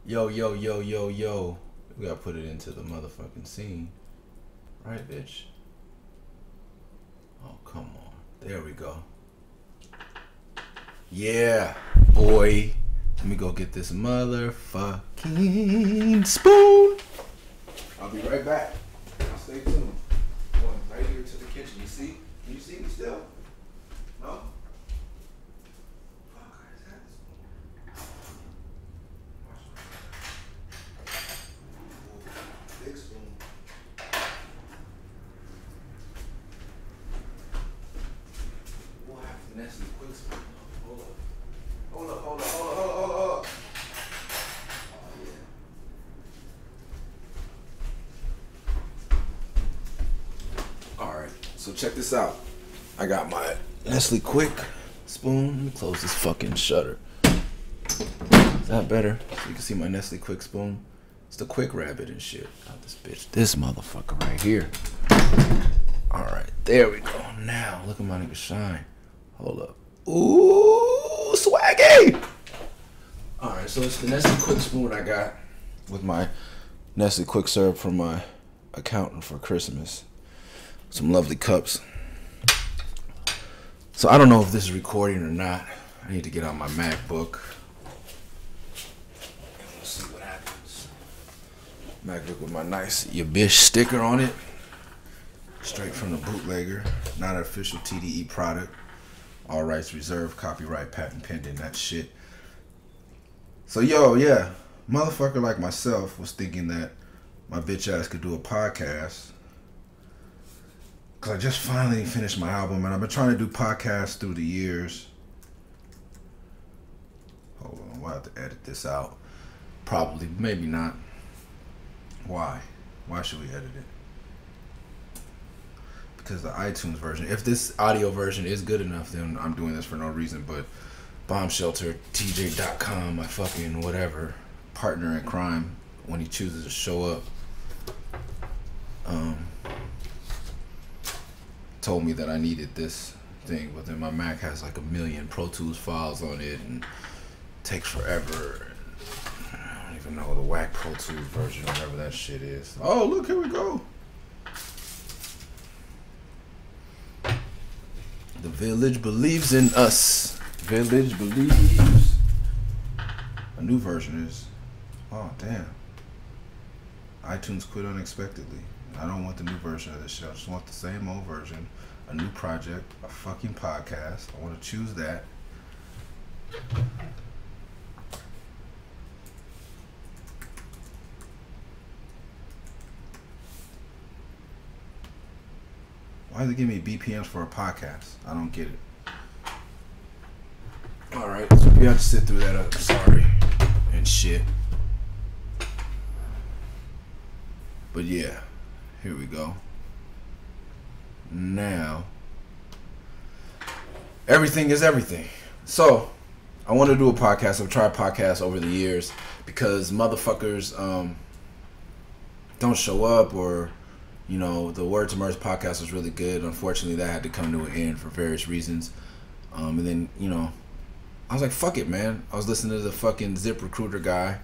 Yo, yo, yo, yo, yo. We gotta put it into the motherfucking scene. Right, bitch? Oh, come on. There we go. Yeah, boy. Let me go get this motherfucking spoon. I'll be right back. Now stay tuned. Going right here to the kitchen. You see? Can you see me still? No? Fuck, I just had this spoon. Big spoon. We'll have to Nestle quick spoon. Hold up. Hold up, hold up, hold up, hold up, hold up. Oh, yeah. Alright, so check this out. I got my Nestle Quick spoon. Let me close this fucking shutter. Is that better? So you can see my Nestle Quick spoon. It's the Quick Rabbit and shit. Not this bitch. This motherfucker right here. Alright, there we go. Now, look at my nigga shine. Hold up. Ooh, swaggy! Alright, so it's the Nestle Quick spoon I got with my Nestle Quick syrup from my accountant for Christmas. Some lovely cups. So I don't know if this is recording or not. I need to get out my MacBook. Let's see what happens. MacBook with my nice "Ya Bish" sticker on it. Straight from the bootlegger. Not an official TDE product. All rights reserved, copyright, patent pending, that shit. So yo, yeah. Motherfucker like myself was thinking that my bitch ass could do a podcast. Cause I just finally finished my album and I've been trying to do podcasts through the years. Hold on, we'll have to edit this out. Probably, maybe not. Why? Why should we edit it? Because the iTunes version, if this audio version is good enough, then I'm doing this for no reason. But Bomb Shelter, TJ.com, my fucking whatever, partner in crime, when he chooses to show up, told me that I needed this thing, but then my Mac has like 1 million Pro Tools files on it and takes forever. I don't even know the whack Pro Tools version, whatever that shit is. Oh, look, here we go. The village believes in us. Village believes. A new version is. Oh, damn. iTunes quit unexpectedly. I don't want the new version of this shit. I just want the same old version. A new project. A fucking podcast. I want to choose that. Why does it give me BPMs for a podcast? I don't get it. Alright, so we have to sit through that. Sorry. And shit. But yeah, here we go. Now, everything is everything. So, I want to do a podcast. I've tried podcasts over the years because motherfuckers don't show up, or, you know, the Word to Murs podcast was really good. Unfortunately, that had to come to an end for various reasons. And then, you know, I was like, fuck it, man. I was listening to the fucking ZipRecruiter guy.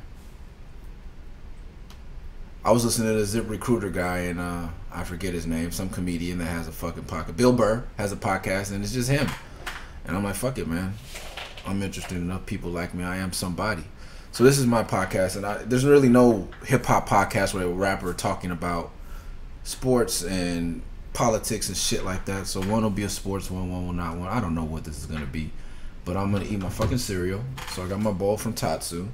I was listening to the ZipRecruiter guy, and I forget his name, some comedian that has a fucking podcast. Bill Burr has a podcast, and it's just him. And I'm like, fuck it, man. I'm interested in enough people like me. I am somebody. So this is my podcast, and there's really no hip-hop podcast where a rapper talking about sports and politics and shit like that. So one will be a sports one will not one. I don't know what this is going to be. But I'm going to eat my fucking cereal. So I got my bowl from Tatsu.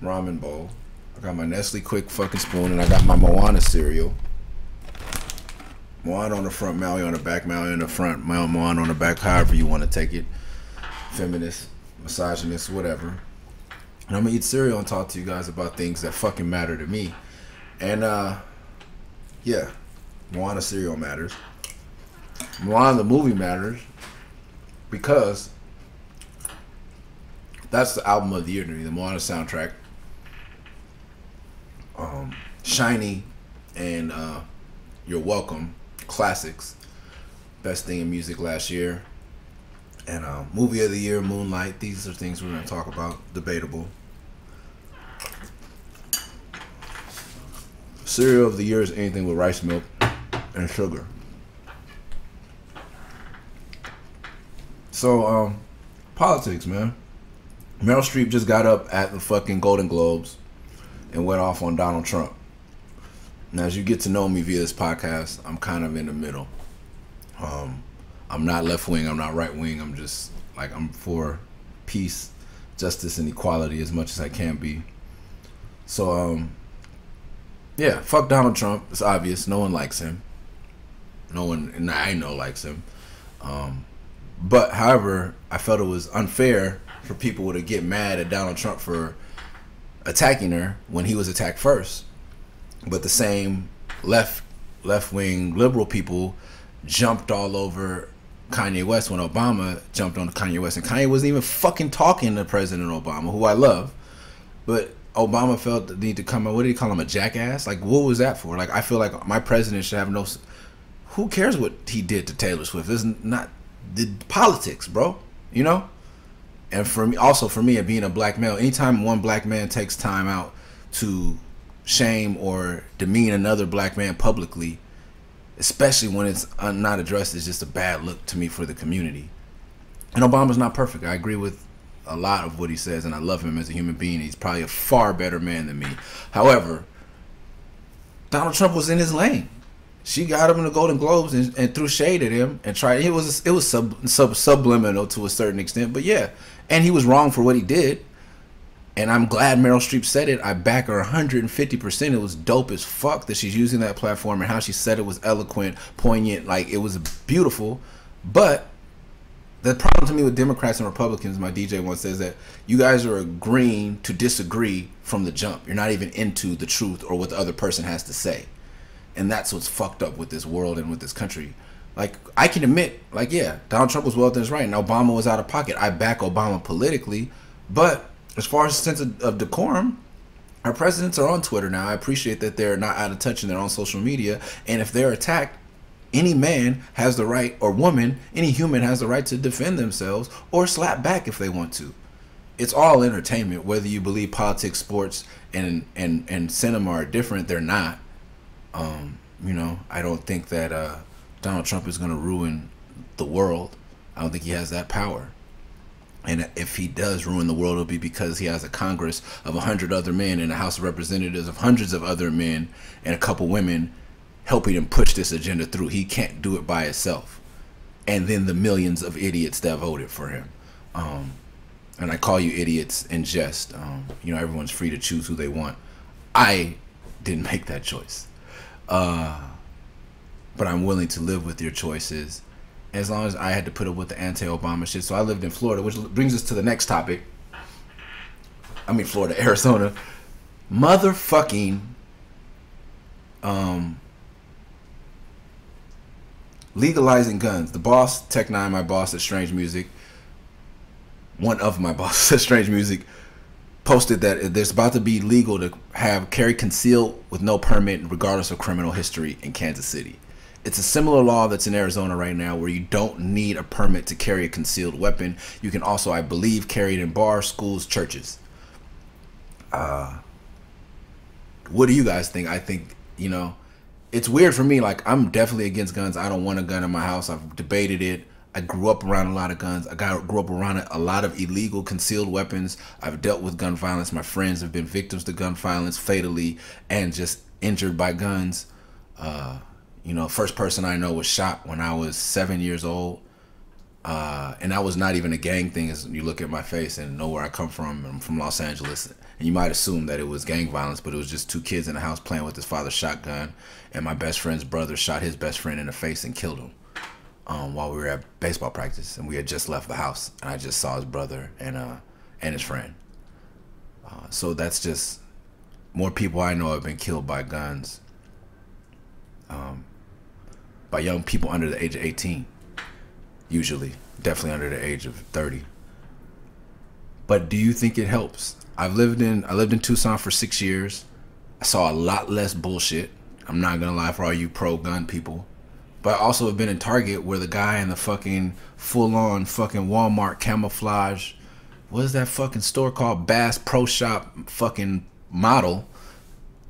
Ramen bowl. I got my Nestle Quick fucking spoon, and I got my Moana cereal. Moana on the front, Maui on the back, Maui on the front, Moana on the back, however you want to take it. Feminist, misogynist, whatever. And I'm going to eat cereal and talk to you guys about things that fucking matter to me. And, yeah, Moana cereal matters. Moana the movie matters because that's the album of the year to me, the Moana soundtrack. Shiny and You're Welcome, classics. Best thing in music last year. And movie of the year, Moonlight. These are things we're going to talk about. Debatable. Cereal of the year is anything with rice milk and sugar. So, politics, man. Meryl Streep just got up at the fucking Golden Globes and went off on Donald Trump. Now, as you get to know me via this podcast, I'm kind of in the middle. I'm not left wing, I'm not right wing. I'm just like, I'm for peace, justice, and equality as much as I can be. So, yeah, fuck Donald Trump. It's obvious. No one likes him. No one, and I know, likes him. But, however, I felt it was unfair for people to get mad at Donald Trump for attacking her when he was attacked first. But the same left-wing liberal people jumped all over Kanye West when Obama jumped on Kanye West. And Kanye wasn't even fucking talking to President Obama, who I love. But Obama felt the need to come out. What did he call him, a jackass? Like, what was that for? Like, I feel like my president should have no... Who cares what he did to Taylor Swift? This is not the politics, bro. You know? And for me, also for me, being a black male, anytime one black man takes time out to shame or demean another black man publicly, especially when it's not addressed, it's just a bad look to me for the community. And Obama's not perfect. I agree with a lot of what he says, and I love him as a human being. He's probably a far better man than me. However, Donald Trump was in his lane. She got him in the Golden Globes and threw shade at him and tried. It was subliminal to a certain extent, but yeah. And he was wrong for what he did. And I'm glad Meryl Streep said it. I back her 150%. It was dope as fuck that she's using that platform, and how she said it was eloquent, poignant. Like, it was beautiful. But the problem to me with Democrats and Republicans, my DJ once says, that you guys are agreeing to disagree from the jump. You're not even into the truth or what the other person has to say. And that's what's fucked up with this world and with this country. Like, I can admit, like, yeah, Donald Trump was well within his right, and Obama was out of pocket. I back Obama politically, but as far as a sense of decorum, our presidents are on Twitter now. I appreciate that they're not out of touch and they're on social media. And if they're attacked, any man has the right, or woman, any human has the right to defend themselves or slap back if they want to. It's all entertainment. Whether you believe politics, sports, and cinema are different, they're not. You know, I don't think that Donald Trump is going to ruin the world. I don't think he has that power. And if he does ruin the world, it'll be because he has a Congress of 100 other men and a House of Representatives of hundreds of other men and a couple women helping him push this agenda through. He can't do it by himself. And then the millions of idiots that voted for him. And I call you idiots in jest. You know, everyone's free to choose who they want. I didn't make that choice. But I'm willing to live with your choices as long as I had to put up with the anti-Obama shit. So I lived in Florida, which brings us to the next topic. I mean, Florida, Arizona. Motherfucking legalizing guns. The boss, Tech Nine, my boss at Strange Music, one of my bosses at Strange Music, posted that there's about to be legal to carry concealed with no permit regardless of criminal history in Kansas City. It's a similar law that's in Arizona right now where you don't need a permit to carry a concealed weapon. You can also, I believe, carry it in bars, schools, churches. What do you guys think? I think, you know, it's weird for me. Like, I'm definitely against guns. I don't want a gun in my house. I've debated it. I grew up around a lot of guns. I grew up around a lot of illegal concealed weapons. I've dealt with gun violence. My friends have been victims to gun violence fatally and just injured by guns. You know, first person I know was shot when I was 7 years old. And that was not even a gang thing, as you look at my face and know where I come from. I'm from Los Angeles. And you might assume that it was gang violence, but it was just two kids in the house playing with his father's shotgun. And my best friend's brother shot his best friend in the face and killed him while we were at baseball practice. And we had just left the house. And I just saw his brother and his friend. So that's just more people I know have been killed by guns. By young people under the age of 18. Usually. Definitely under the age of 30. But do you think it helps? I lived in Tucson for 6 years. I saw a lot less bullshit. I'm not gonna lie for all you pro-gun people. But I also have been in Target where the guy in the fucking full-on fucking Walmart camouflage, what is that fucking store called? Bass Pro Shop fucking model,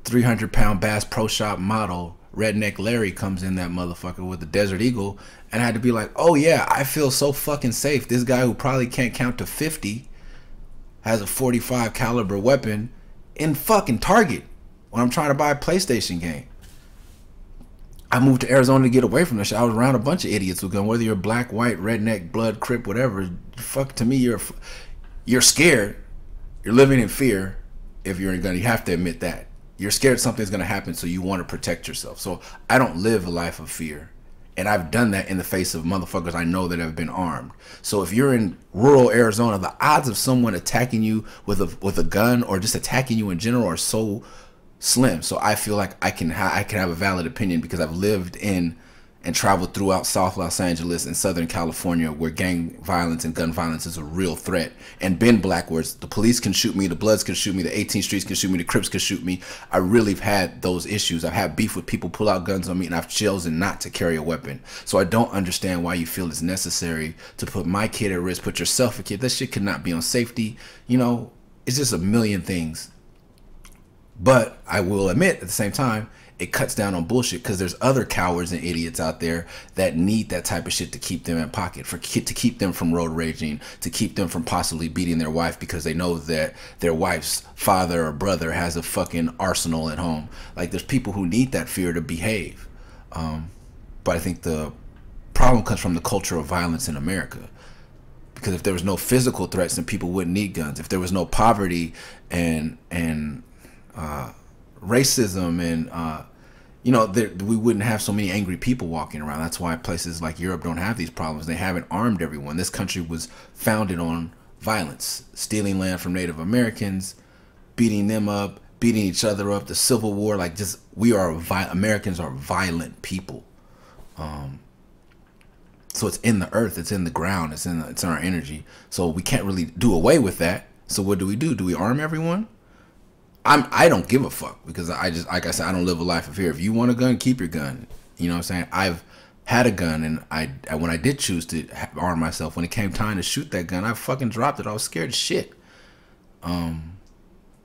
300-pound Bass Pro Shop model Redneck Larry comes in that motherfucker with the Desert Eagle, and I had to be like, oh yeah, I feel so fucking safe. This guy who probably can't count to 50 has a 45 caliber weapon in fucking Target when I'm trying to buy a PlayStation game. I moved to Arizona to get away from this shit. I was around a bunch of idiots with guns. Whether you're black, white, redneck, blood, crip, whatever, fuck, to me, you're scared. You're living in fear. If you're in a gun, you have to admit that. You're scared something's going to happen, so you want to protect yourself. So I don't live a life of fear. And I've done that in the face of motherfuckers I know that have been armed. So if you're in rural Arizona, the odds of someone attacking you with a gun or just attacking you in general are so slim. So I feel like I can have a valid opinion because I've lived in and traveled throughout South Los Angeles and Southern California, where gang violence and gun violence is a real threat, and been black, where the police can shoot me, the Bloods can shoot me, the 18th Streets can shoot me, the Crips can shoot me. I really have had those issues. I've had beef with people pull out guns on me, and I've chosen not to carry a weapon. So I don't understand why you feel it's necessary to put my kid at risk, put yourself at risk. That shit could not be on safety. You know, it's just a million things. But I will admit, at the same time, it cuts down on bullshit, because there's other cowards and idiots out there that need that type of shit to keep them in pocket, to keep them from road raging, to keep them from possibly beating their wife because they know that their wife's father or brother has a fucking arsenal at home. Like, there's people who need that fear to behave. But I think the problem comes from the culture of violence in America. Because if there was no physical threats, then people wouldn't need guns. If there was no poverty and racism and you know, we wouldn't have so many angry people walking around. That's why places like Europe don't have these problems. They haven't armed everyone. This country was founded on violence, stealing land from Native Americans, beating them up, beating each other up, the Civil War. Like, just, Americans are violent people. So it's in the earth, it's in the ground, it's in our energy. So we can't really do away with that. So what do? Do we arm everyone? I don't give a fuck, because I just, like I said, I don't live a life of fear. If you want a gun, keep your gun. You know what I'm saying? I've had a gun, and when I did choose to arm myself, when it came time to shoot that gun, I fucking dropped it. I was scared as shit. And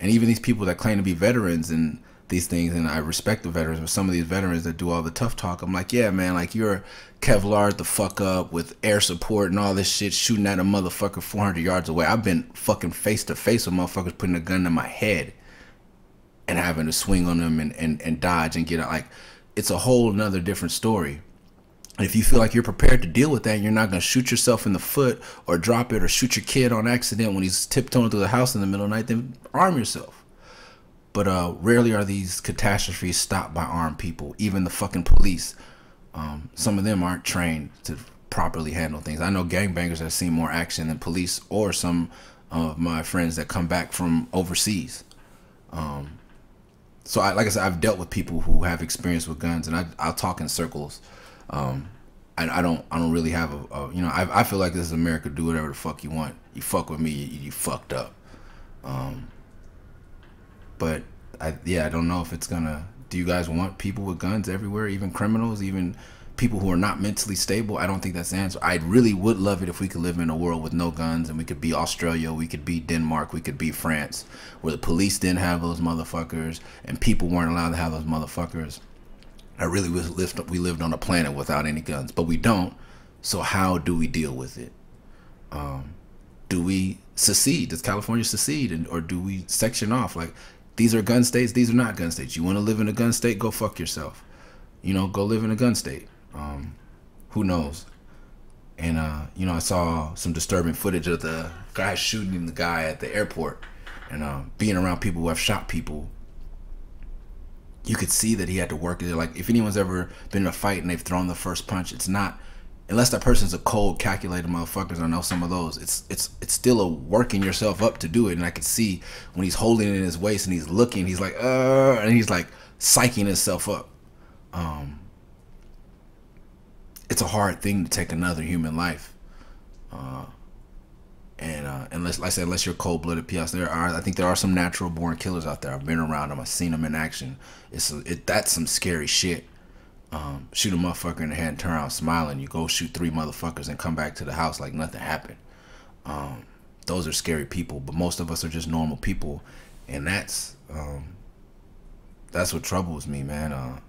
even these people that claim to be veterans and these things, and I respect the veterans, but some of these veterans that do all the tough talk, I'm like, yeah, man, like, you're Kevlar the fuck up with air support and all this shit, shooting at a motherfucker 400 yards away. I've been fucking face to face with motherfuckers putting a gun to my head and having to swing on them and dodge and get out. Like, it's a whole nother different story. And if you feel like you're prepared to deal with that, and you're not going to shoot yourself in the foot or drop it or shoot your kid on accident when he's tiptoeing through the house in the middle of the night, then arm yourself. But rarely are these catastrophes stopped by armed people. Even the fucking police, some of them aren't trained to properly handle things. I know gangbangers have seen more action than police or some of my friends that come back from overseas. So like I said, I've dealt with people who have experience with guns, and I'll talk in circles. I don't really have you know, I feel like this is America. Do whatever the fuck you want. You fuck with me, you fucked up. But I don't know if it's gonna. Do you guys want people with guns everywhere, even criminals, even people who are not mentally stable? I don't think that's the answer. I really would love it if we could live in a world with no guns, and we could be Australia, we could be Denmark, we could be France, where the police didn't have those motherfuckers and people weren't allowed to have those motherfuckers. I really wish we lived on a planet without any guns, but we don't. So how do we deal with it? Do we secede? Does California secede, or do we section off? Like, these are gun states, these are not gun states. You want to live in a gun state? Go fuck yourself. You know, go live in a gun state. Who knows? And you know, I saw some disturbing footage of the guy shooting the guy at the airport, and being around people who have shot people. You could see that he had to work it. Like, if anyone's ever been in a fight and they've thrown the first punch, it's not, unless that person's a cold, calculated motherfuckers. I know some of those. It's still a working yourself up to do it. And I could see when he's holding it in his waist and he's looking, he's like, and he's like psyching himself up. It's a hard thing to take another human life. Unless, like I said, unless you're cold-blooded PS, I think there are some natural-born killers out there. I've been around them. I've seen them in action. That's some scary shit. Shoot a motherfucker in the head and turn around smiling. You go shoot 3 motherfuckers and come back to the house like nothing happened. Those are scary people, but most of us are just normal people, and that's that's what troubles me, man.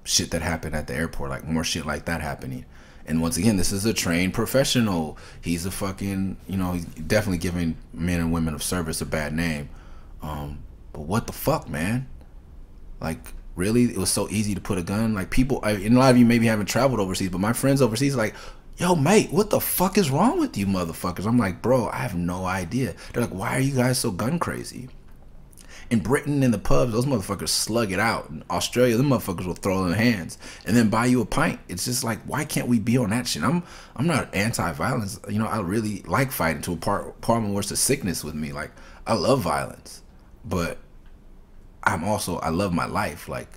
Shit that happened at the airport, like more shit like that happening. And once again, this is a trained professional. He's a fucking, you know, he's definitely giving men and women of service a bad name. But what the fuck, man? Like, really? It was so easy to put a gun? Like, people, and a lot of you maybe haven't traveled overseas, but my friends overseas are like, yo, mate, what the fuck is wrong with you motherfuckers? I'm like, bro, I have no idea. They're like, why are you guys so gun crazy? In Britain, in the pubs, those motherfuckers slug it out. In Australia, them motherfuckers will throw in hands and then buy you a pint. It's just like, why can't we be on that shit? I'm not anti-violence. You know, I really like fighting to a part where it's a sickness with me. Like, I love violence, but I love my life. Like,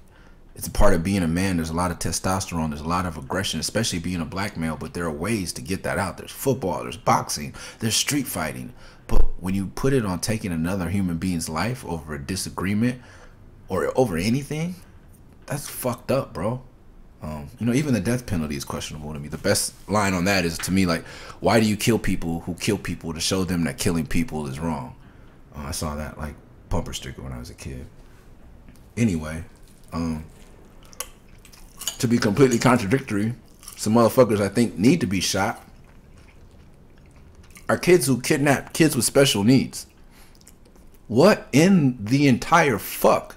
it's a part of being a man. There's a lot of testosterone. There's a lot of aggression, especially being a black male. But there are ways to get that out. There's football. There's boxing. There's street fighting. But when you put it on taking another human being's life over a disagreement or over anything, that's fucked up, bro. You know, even the death penalty is questionable to me. The best line on that is, to me, like, why do you kill people who kill people to show them that killing people is wrong? I saw that, like, bumper sticker when I was a kid. Anyway, to be completely contradictory, some motherfuckers I think need to be shot are kids who kidnap kids with special needs. What in the entire fuck?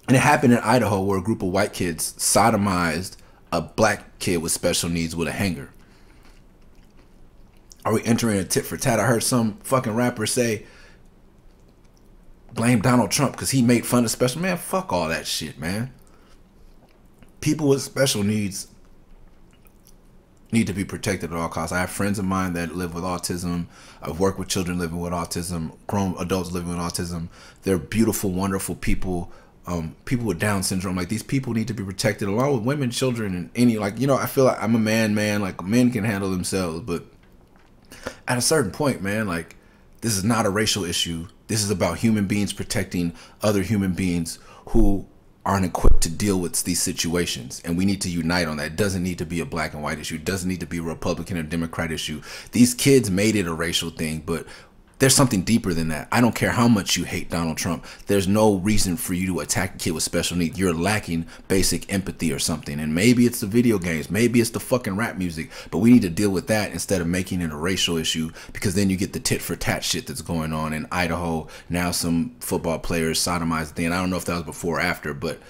And it happened in Idaho, where a group of white kids sodomized a black kid with special needs with a hanger. Are we entering a tit for tat? I heard some fucking rapper say, blame Donald Trump because he made fun of special. Man, fuck all that shit, man. People with special needs need to be protected at all costs. I have friends of mine that live with autism. I've worked with children living with autism, grown adults living with autism. They're beautiful, wonderful people. People with Down syndrome, like, these people need to be protected along with women, children, and any, like, you know, I feel like I'm a man, like, men can handle themselves, but at a certain point, man, like, this is not a racial issue. This is about human beings protecting other human beings who aren't equipped to deal with these situations, and we need to unite on that. It doesn't need to be a black and white issue. It doesn't need to be a Republican or Democrat issue. These kids made it a racial thing, but there's something deeper than that. I don't care how much you hate Donald Trump. There's no reason for you to attack a kid with special needs. You're lacking basic empathy or something. And maybe it's the video games. Maybe it's the fucking rap music. But we need to deal with that instead of making it a racial issue, because then you get the tit for tat shit that's going on in Idaho. Now some football players sodomized the thing. I don't know if that was before or after, but,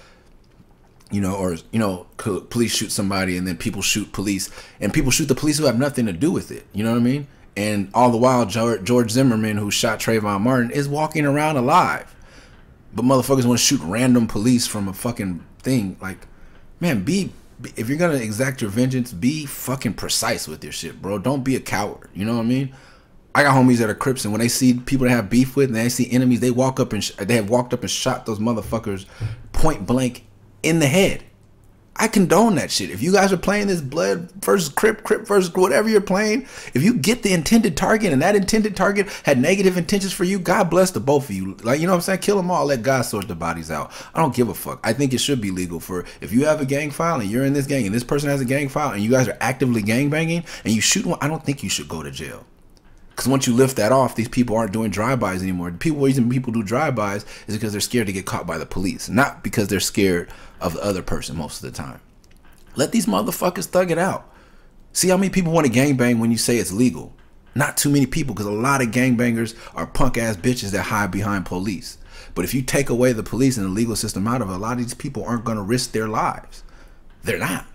you know, or, you know, police shoot somebody and then people shoot police, and people shoot the police who have nothing to do with it. You know what I mean? And all the while, George Zimmerman, who shot Trayvon Martin, is walking around alive. But motherfuckers want to shoot random police from a fucking thing. Like, man, if you're going to exact your vengeance, be fucking precise with your shit, bro. Don't be a coward. You know what I mean? I got homies that are Crips, and when they see people that have beef with, and they see enemies, they have walked up and shot those motherfuckers point blank in the head. I condone that shit. If you guys are playing this blood versus Crip versus whatever you're playing, if you get the intended target and that intended target had negative intentions for you, God bless the both of you. Like, you know what I'm saying? Kill them all. Let God sort the bodies out. I don't give a fuck. I think it should be legal for, if you have a gang file and you're in this gang and this person has a gang file and you guys are actively gang banging and you shoot one, I don't think you should go to jail. Because once you lift that off, these people aren't doing drive-bys anymore. The reason people do drive-bys is because they're scared to get caught by the police, not because they're scared of the other person most of the time. Let these motherfuckers thug it out. See how many people want to gangbang when you say it's legal? Not too many people, because a lot of gangbangers are punk-ass bitches that hide behind police. But if you take away the police and the legal system out of it, a lot of these people aren't going to risk their lives. They're not.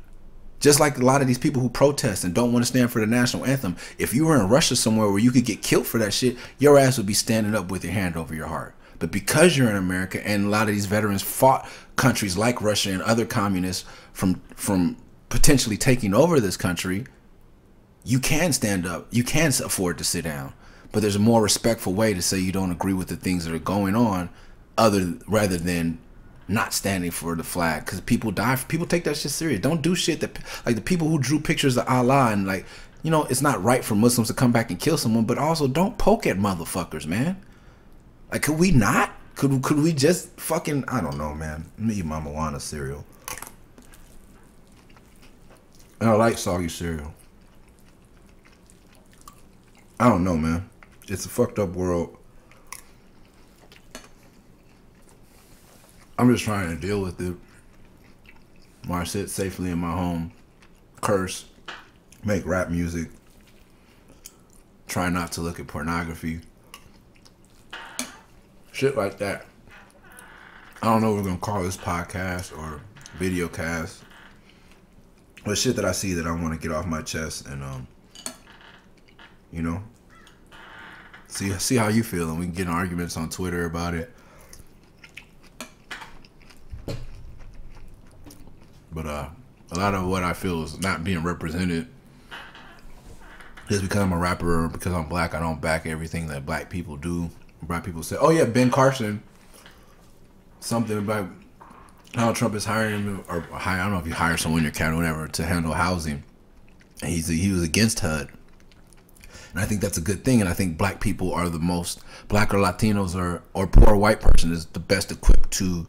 Just like a lot of these people who protest and don't want to stand for the national anthem. If you were in Russia somewhere where you could get killed for that shit, your ass would be standing up with your hand over your heart. But because you're in America, and a lot of these veterans fought countries like Russia and other communists from potentially taking over this country, you can stand up. You can afford to sit down. But there's a more respectful way to say you don't agree with the things that are going on, rather than not standing for the flag. Because people die. People take that shit serious. Don't do shit that, like, the people who drew pictures of Allah, and, like, you know, it's not right for Muslims to come back and kill someone, but also don't poke at motherfuckers, man. Like, could we not? Could we just fucking, I don't know, man. Let me eat my Moana cereal. I don't like soggy cereal. I don't know, man. It's a fucked up world. I'm just trying to deal with it. Where I sit safely in my home, curse, make rap music, try not to look at pornography, shit like that. I don't know what we're gonna call this podcast or video cast, but shit that I see that I want to get off my chest and you know, see how you feel, and we can get in arguments on Twitter about it. But a lot of what I feel is not being represented. Just because I'm a rapper, because I'm black, I don't back everything that black people do. Black people say, "Oh yeah, Ben Carson." Something about Donald Trump is hiring him, or I don't know if he hired someone in your county or whatever to handle housing. And he was against HUD. And I think that's a good thing. And I think black people are the most, black or Latinos or poor white person is the best equipped to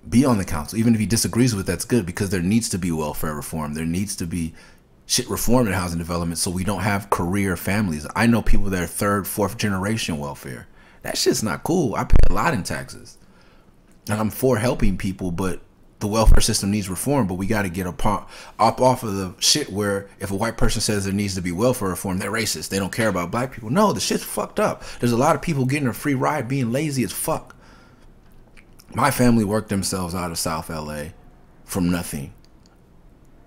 be on the council. Even if he disagrees with it, that's good, because there needs to be welfare reform. There needs to be shit reform in housing development so we don't have career families. I know people that are third, fourth generation welfare. That shit's not cool. I pay a lot in taxes. And I'm for helping people, but the welfare system needs reform. But we got to get up off of the shit where if a white person says there needs to be welfare reform, they're racist. They don't care about black people. No, the shit's fucked up. There's a lot of people getting a free ride being lazy as fuck. My family worked themselves out of South LA from nothing.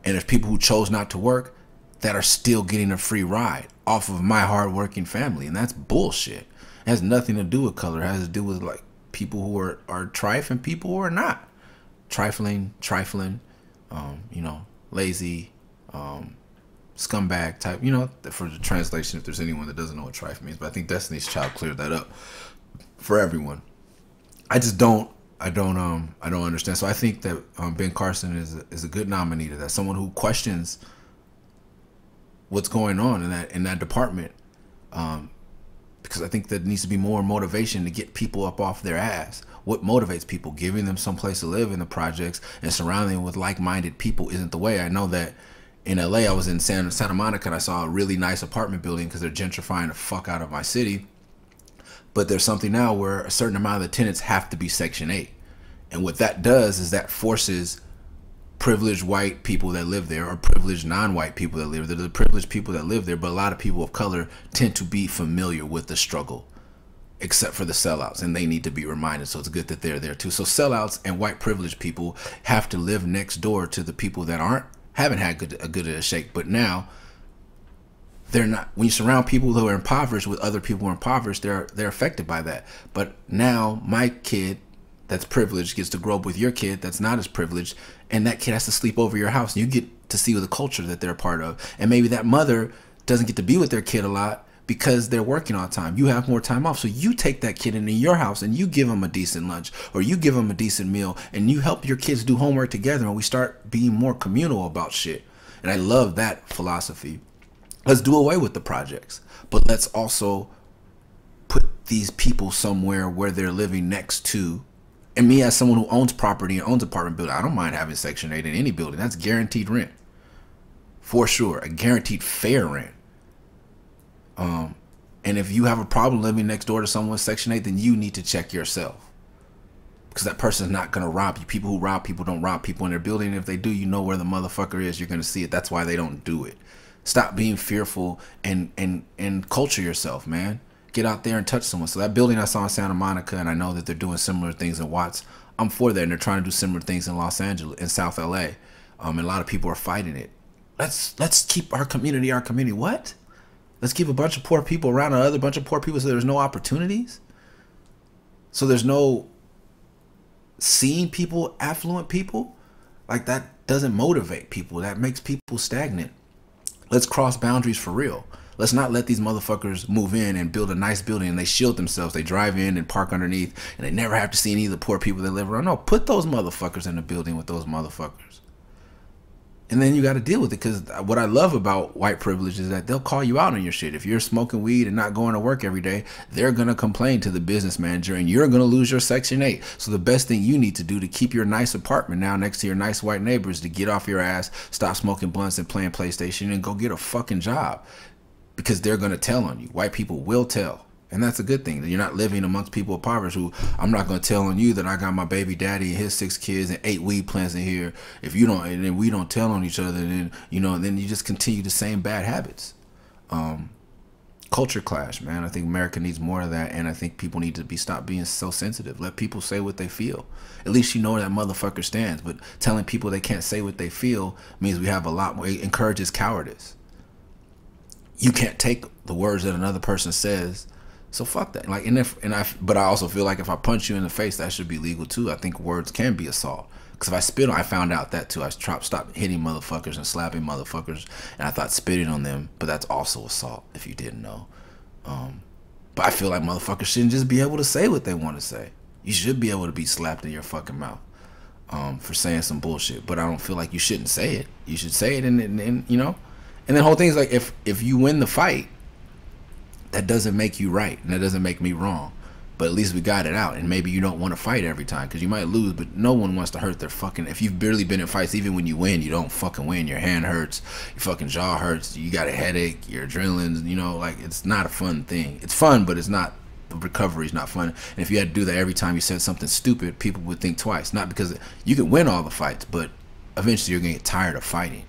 And there's people who chose not to work that are still getting a free ride off of my hardworking family. And that's bullshit. It has nothing to do with color. It has to do with like people who are trifling, people who are not. Trifling, you know, lazy, scumbag type, you know, for the translation, if there's anyone that doesn't know what trifle means. But I think Destiny's Child cleared that up for everyone. I don't understand. So I think that Ben Carson is a good nominee to that. Someone who questions what's going on in that department, because I think there needs to be more motivation to get people up off their ass. What motivates people? Giving them some place to live in the projects and surrounding them with like-minded people isn't the way. I know that in LA, I was in Santa Monica and I saw a really nice apartment building because they're gentrifying the fuck out of my city. But there's something now where a certain amount of the tenants have to be Section 8. And what that does is that forces privileged white people that live there, or privileged non-white people that live there. There's the privileged people that live there, but a lot of people of color tend to be familiar with the struggle, except for the sellouts, and they need to be reminded. So it's good that they're there too. So sellouts and white privileged people have to live next door to the people that haven't had a good shake, but now they're not. When you surround people who are impoverished with other people who are impoverished, they're affected by that. But now my kid that's privileged gets to grow up with your kid that's not as privileged, and that kid has to sleep over your house, and you get to see the culture that they're a part of. And maybe that mother doesn't get to be with their kid a lot because they're working all the time. You have more time off, so you take that kid into your house and you give them a decent lunch, or you give them a decent meal, and you help your kids do homework together, and we start being more communal about shit. And I love that philosophy. Let's do away with the projects, but let's also put these people somewhere where they're living next to. And me, as someone who owns property and owns apartment building, I don't mind having Section 8 in any building. That's guaranteed rent. For sure. A guaranteed fair rent. And if you have a problem living next door to someone Section 8, then you need to check yourself. Because that person's not going to rob you. People who rob people don't rob people in their building. And if they do, you know where the motherfucker is. You're going to see it. That's why they don't do it. Stop being fearful and culture yourself, man. Get out there and touch someone. So that building I saw in Santa Monica, and I know that they're doing similar things in Watts, I'm for that. And they're trying to do similar things in Los Angeles, in South LA. And a lot of people are fighting it. Let's keep our community. What? Let's keep a bunch of poor people around another bunch of poor people so there's no opportunities? So there's no seeing people, affluent people? Like, that doesn't motivate people. That makes people stagnant. Let's cross boundaries for real. Let's not let these motherfuckers move in and build a nice building and they shield themselves. They drive in and park underneath and they never have to see any of the poor people that live around. No, put those motherfuckers in the building with those motherfuckers. And then you got to deal with it, because what I love about white privilege is that they'll call you out on your shit. If you're smoking weed and not going to work every day, they're going to complain to the business manager and you're going to lose your Section 8. So the best thing you need to do to keep your nice apartment now next to your nice white neighbors, to get off your ass, stop smoking blunts and playing PlayStation, and go get a fucking job. Because they're going to tell on you. White people will tell. And that's a good thing. That you're not living amongst people of poverty who, I'm not going to tell on you that I got my baby daddy and his 6 kids and 8 weed plants in here. If you don't, and then we don't tell on each other, then, you know, then you just continue the same bad habits. Culture clash, man. I think America needs more of that, and I think people need to stop being so sensitive. Let people say what they feel. At least you know where that motherfucker stands. But telling people they can't say what they feel means we have a lot more. It encourages cowardice. You can't take the words that another person says, so fuck that. Like, but I also feel like if I punch you in the face, that should be legal too. I think words can be assault. Because if I spit on, I found out that too. I stopped hitting motherfuckers and slapping motherfuckers, and I thought spitting on them, but that's also assault if you didn't know. But I feel like motherfuckers shouldn't just be able to say what they want to say. You should be able to be slapped in your fucking mouth for saying some bullshit. But I don't feel like you shouldn't say it. You should say it, and you know. And the whole thing is like, if you win the fight, that doesn't make you right, and that doesn't make me wrong. But at least we got it out. And maybe you don't want to fight every time because you might lose, but no one wants to hurt their fucking... If you've barely been in fights, even when you win, you don't fucking win. Your hand hurts, your fucking jaw hurts, you got a headache, your adrenaline, you know, like, it's not a fun thing. It's fun, but it's not... The recovery is not fun. And if you had to do that every time you said something stupid, people would think twice. Not because you could win all the fights, but eventually you're going to get tired of fighting.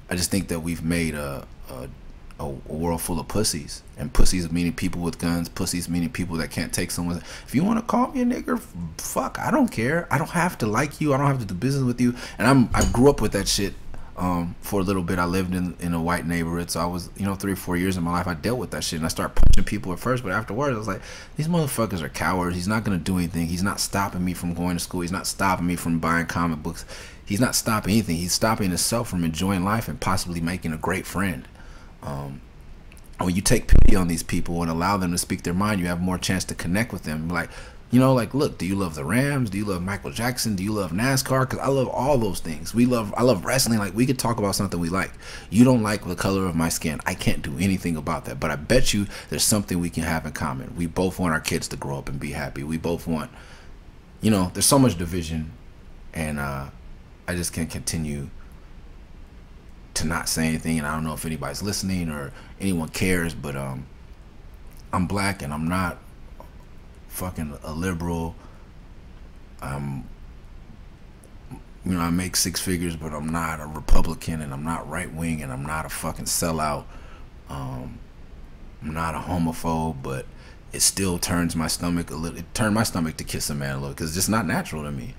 I just think that we've made a world full of pussies, and pussies meaning people with guns, pussies meaning people that can't take someone. If you want to call me a nigger, fuck, I don't care. I don't have to like you. I don't have to do business with you. And I grew up with that shit. For a little bit, I lived in a white neighborhood, so I was, you know, 3 or 4 years of my life I dealt with that shit, and I started punching people at first, but afterwards I was like, these motherfuckers are cowards. He's not gonna do anything. He's not stopping me from going to school. He's not stopping me from buying comic books. He's not stopping anything. He's stopping himself from enjoying life and possibly making a great friend. When you take pity on these people and allow them to speak their mind, you have more chance to connect with them. Like, you know, like, look, do you love the Rams? Do you love Michael Jackson? Do you love NASCAR? Because I love all those things. I love wrestling. Like, we could talk about something we like. You don't like the color of my skin. I can't do anything about that. But I bet you there's something we can have in common. We both want our kids to grow up and be happy. We both want, you know, there's so much division. And I just can't continue to not say anything. And I don't know if anybody's listening or anyone cares, but I'm black and I'm not fucking a liberal. You know, I make 6 figures, but I'm not a Republican, and I'm not right wing, and I'm not a fucking sellout. I'm not a homophobe, but it still turns my stomach a little. It turned my stomach to kiss a man a little because it's just not natural to me.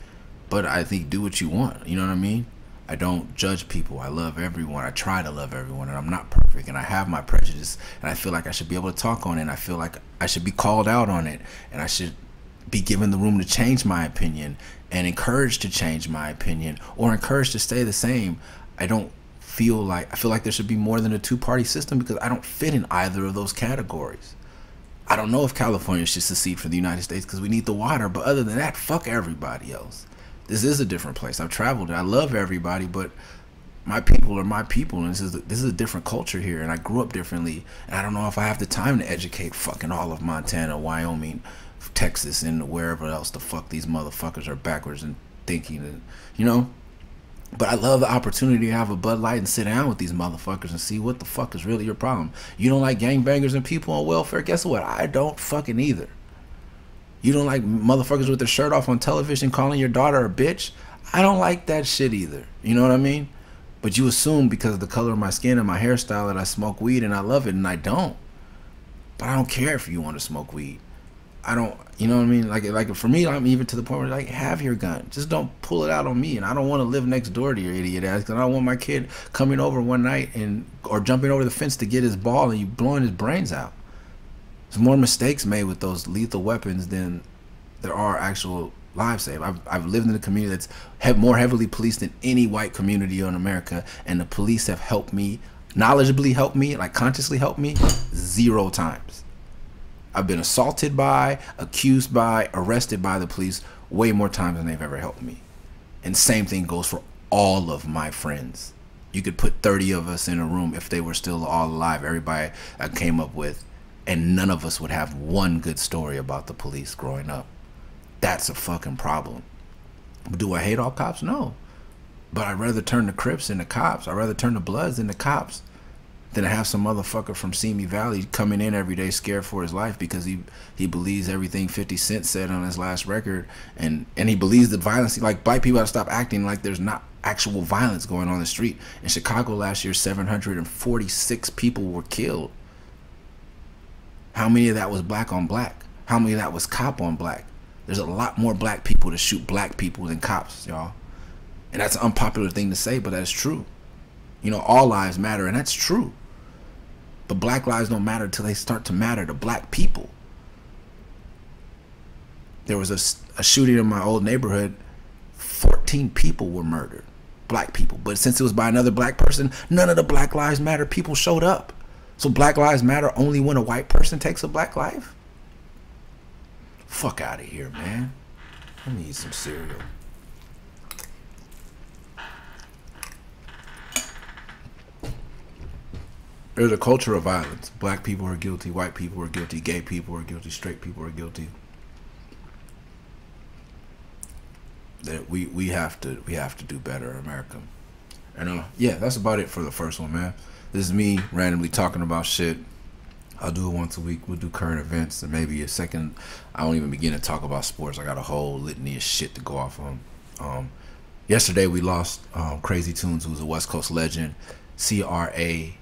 But I think do what you want. You know what I mean? I don't judge people. I love everyone. I try to love everyone, and I'm not perfect, and I have my prejudice, and I feel like I should be able to talk on it, and I feel like I should be called out on it, and I should be given the room to change my opinion and encouraged to change my opinion or encouraged to stay the same. I feel like there should be more than a 2-party system because I don't fit in either of those categories. I don't know if California should secede from the United States because we need the water, but other than that, fuck everybody else. This is a different place. I've traveled and I love everybody, but my people are my people, and this is a different culture here, and I grew up differently, and I don't know if I have the time to educate fucking all of Montana, Wyoming, Texas, and wherever else the fuck these motherfuckers are backwards and thinking, and you know. But I love the opportunity to have a Bud Light and sit down with these motherfuckers and see what the fuck is really your problem. You don't like gangbangers and people on welfare? Guess what? I don't fucking either. You don't like motherfuckers with their shirt off on television calling your daughter a bitch? I don't like that shit either. You know what I mean? But you assume because of the color of my skin and my hairstyle that I smoke weed, and I love it, and I don't. But I don't care if you want to smoke weed. I don't, you know what I mean? Like for me, I'm even to the point where, like, have your gun. Just don't pull it out on me. And I don't want to live next door to your idiot ass, because I don't want my kid coming over one night or jumping over the fence to get his ball and you blowing his brains out. There's more mistakes made with those lethal weapons than there are actual lives saved. I've lived in a community that's more heavily policed than any white community in America, and the police have helped me, knowledgeably helped me, like consciously helped me 0 times. I've been assaulted by, accused by, arrested by the police way more times than they've ever helped me. And same thing goes for all of my friends. You could put 30 of us in a room if they were still all alive, everybody I came up with, and none of us would have one good story about the police growing up. That's a fucking problem. Do I hate all cops? No. But I'd rather turn the Crips into cops. I'd rather turn the Bloods into cops than to have some motherfucker from Simi Valley coming in every day scared for his life because he believes everything 50 Cent said on his last record, and he believes the violence. Like, black people gotta stop acting like there's not actual violence going on the street. In Chicago last year, 746 people were killed. How many of that was black on black? How many of that was cop on black? There's a lot more black people to shoot black people than cops, y'all. And that's an unpopular thing to say, but that's true. You know, all lives matter, and that's true. But black lives don't matter until they start to matter to black people. There was a shooting in my old neighborhood. 14 people were murdered. Black people. But since it was by another black person, none of the Black Lives Matter people showed up. So Black Lives Matter only when a white person takes a black life? Fuck out of here, man. Let me eat some cereal. There's a culture of violence. Black people are guilty, white people are guilty, gay people are guilty, straight people are guilty. That we have to do better in America. And yeah, that's about it for the first one, man. This is me randomly talking about shit. I'll do it once a week. We'll do current events, and maybe a second. I won't even begin to talk about sports. I got a whole litany of shit to go off on. Yesterday we lost Crazy Tunes, who's a West Coast legend. CrazyTones.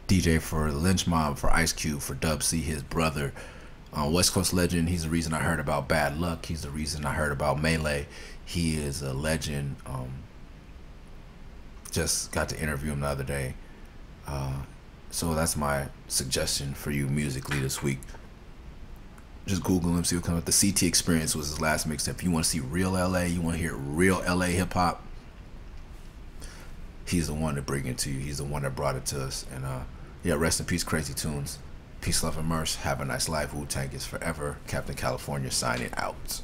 DJ for Lynch Mob, for Ice Cube, for Dub C, his brother. West Coast legend. He's the reason I heard about Bad Luck. He's the reason I heard about Melee. He is a legend. Just got to interview him the other day. So that's my suggestion for you musically this week. Just Google him, see what comes up. The CT Experience was his last mixtape. If you want to see real LA, you want to hear real LA hip hop, he's the one to bring it to you. He's the one that brought it to us. And yeah, rest in peace, Crazy Tunes. Peace, love, and Murs. Have a nice life. Wu-Tang is forever. Captain California signing out.